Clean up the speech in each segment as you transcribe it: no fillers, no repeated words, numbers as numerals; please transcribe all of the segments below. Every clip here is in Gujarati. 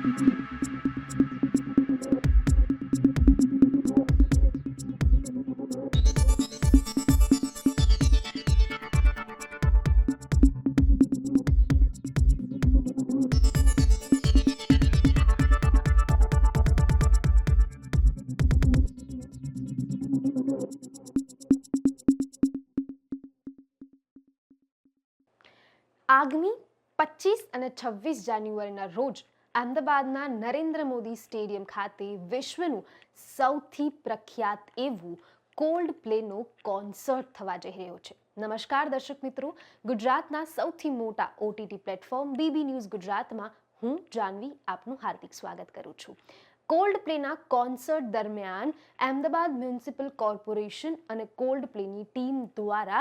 આગામી 25 અને 26 જાન્યુઆરીના રોજ અમદાવાદના નરેન્દ્ર મોદી સ્ટેડિયમ ખાતે વિશ્વનું સૌથી પ્રખ્યાત એવું કોલ્ડ પ્લેનો કોન્સર્ટ થવા જઈ રહ્યો છે. નમસ્કાર દર્શક મિત્રો, ગુજરાતના સૌથી મોટા ઓટીટી પ્લેટફોર્મ બીબી ન્યૂઝ ગુજરાતમાં હું જાનવી આપનું હાર્દિક સ્વાગત કરું છું. કોલ્ડ પ્લેના કોન્સર્ટ દરમિયાન અમદાવાદ મ્યુનિસિપલ કોર્પોરેશન અને કોલ્ડ પ્લેની ટીમ દ્વારા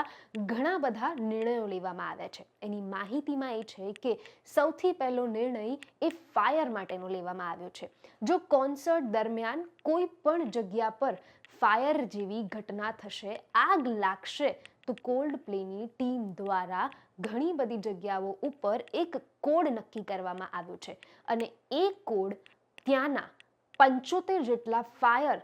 ઘણા બધા નિર્ણયો લેવામાં આવ્યા છે. એની માહિતીમાં એ છે કે સૌથી પહેલો નિર્ણય એ ફાયર માટેનો લેવામાં આવ્યો છે. જો કોન્સર્ટ દરમિયાન કોઈ પણ જગ્યા પર ફાયર જેવી ઘટના થશે, આગ લાગશે, તો કોલ્ડ પ્લેની ટીમ દ્વારા ઘણી બધી જગ્યાઓ ઉપર એક કોડ નક્કી કરવામાં આવ્યો છે અને એ કોડ ત્યાંના 75 જેટલા ફાયર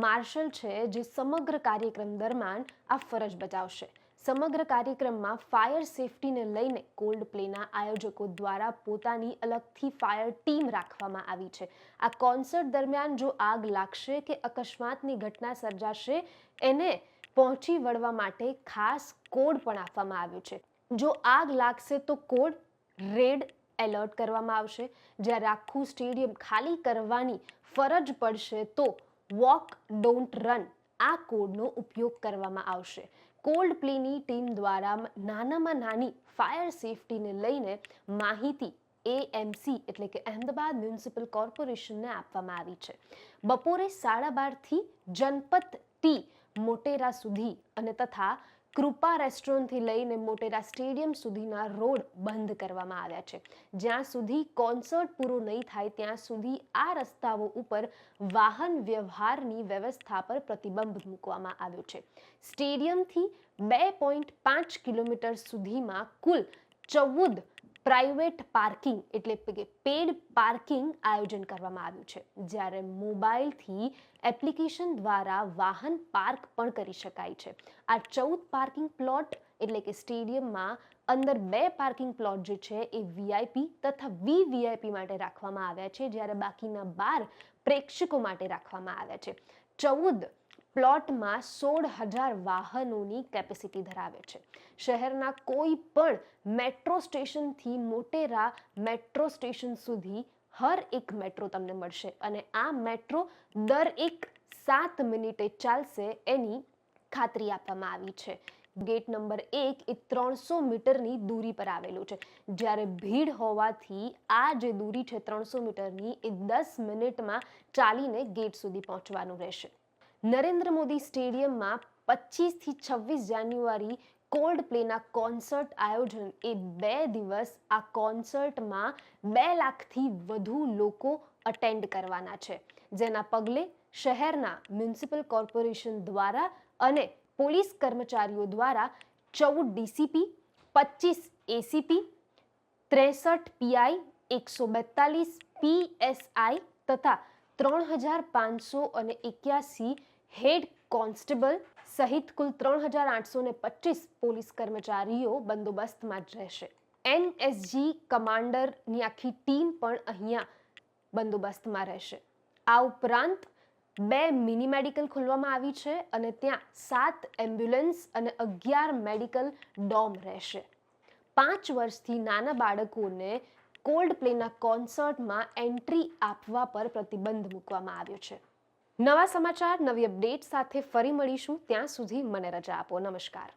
માર્શલ છે જે સમગ્ર કાર્યક્રમ દરમિયાન આ ફરજ બજાવશે. સમગ્ર કાર્યક્રમમાં ફાયર સેફટીને લઈને કોલ્ડ પ્લેના આયોજકો દ્વારા પોતાની અલગથી ફાયર ટીમ રાખવામાં આવી છે. આ કોન્સર્ટ દરમિયાન જો આગ લાગશે કે અકસ્માતની ઘટના સર્જાશે, એને પહોંચી વળવા માટે ખાસ કોડ પણ આપવામાં આવ્યો છે. જો આગ લાગશે તો કોડ રેડ એલર્ટ કરવામાં આવશે. જ્યારે આખું સ્ટેડિયમ ખાલી કરવાની ફરજ પડશે તો વોક ડોન્ટ રન આ કોડનો ઉપયોગ કરવામાં આવશે. કોલ્ડ પ્લેની ટીમ દ્વારા નાનામાં નાની ફાયર સેફટીને લઈને માહિતી એએમસી એટલે કે અમદાવાદ મ્યુનિસિપલ કોર્પોરેશનને આપવામાં આવી છે. બપોરે 12:30થી જનપથ ટી મોટેરા સુધી અને તથા કૃપા રેસ્ટોરન્ટથી લઈને મોટેરા સ્ટેડિયમ સુધીના રોડ બંધ કરવામાં આવ્યા છે. જ્યાં સુધી કોન્સર્ટ પૂરો નહીં થાય ત્યાં સુધી આ રસ્તાઓ ઉપર વાહન વ્યવહારની વ્યવસ્થા પર પ્રતિબંધ મૂકવામાં આવ્યો છે. સ્ટેડિયમથી 2.5 કિલોમીટર સુધીમાં કુલ 14 પ્રાઇવેટ પાર્કિંગ એટલે કે પેડ પાર્કિંગ આયોજન કરવામાં આવ્યું છે. જ્યારે મોબાઈલથી એપ્લિકેશન દ્વારા વાહન પાર્ક પણ કરી શકાય છે. આ 14 પાર્કિંગ પ્લોટ એટલે કે સ્ટેડિયમમાં અંદર 2 પાર્કિંગ પ્લોટ જે છે એ વીઆઈપી તથા વીવીઆઈપી માટે રાખવામાં આવ્યા છે, જ્યારે બાકીના 12 પ્રેક્ષકો માટે રાખવામાં આવ્યા છે. 14 પ્લોટમાં 16,000 વાહનોની કેપેસિટી ધરાવે છે. શહેરના કોઈ પણ મેટ્રો સ્ટેશનથી મોટેરા મેટ્રો સ્ટેશન સુધી હર એક મેટ્રો તમને મળશે અને આ મેટ્રો દર 7 મિનિટે ચાલશે એની ખાતરી આપવામાં આવી છે. ગેટ નંબર 1 એ 300 મીટરની દૂરી પર આવેલું છે. જ્યારે ભીડ હોવાથી આ જે દૂરી છે 300 મીટરની એ 10 મિનિટમાં ચાલીને ગેટ સુધી પહોંચવાનું રહેશે. નરેન્દ્ર મોદી સ્ટેડિયમમાં 25થી 26 જાન્યુઆરી કોલ્ડ પ્લેના કોન્સર્ટ આયોજન એ 2 દિવસ આ કોન્સર્ટમાં 2 લાખથી વધુ લોકો અટેન્ડ કરવાના છે. જેના પગલે શહેરના મ્યુનિસિપલ કોર્પોરેશન દ્વારા અને પોલીસ કર્મચારીઓ દ્વારા 14 ડીસીપી, 25 એસીપી, 63 પીઆઈ, 142 પીએસઆઈ તથા 3,581 હેડ કોન્સ્ટેબલ સહિત કુલ 3,825 પોલીસ કર્મચારીઓ બંદોબસ્તમાં જ રહેશે. એનએસજી કમાન્ડરની આખી ટીમ પણ અહીંયા બંદોબસ્તમાં રહેશે. આ ઉપરાંત 2 મિની મેડિકલ ખોલવામાં આવી છે અને ત્યાં 7 એમ્બ્યુલન્સ અને 11 મેડિકલ ડોમ રહેશે. 5 વર્ષથી નાના બાળકોને કોલ્ડ પ્લેના કોન્સર્ટમાં એન્ટ્રી આપવા પર પ્રતિબંધ મૂકવામાં આવ્યો છે. નવા સમાચાર, નવી અપડેટ સાથે ફરી મળીશું. ત્યાં સુધી મને રજા આપો. નમસ્કાર.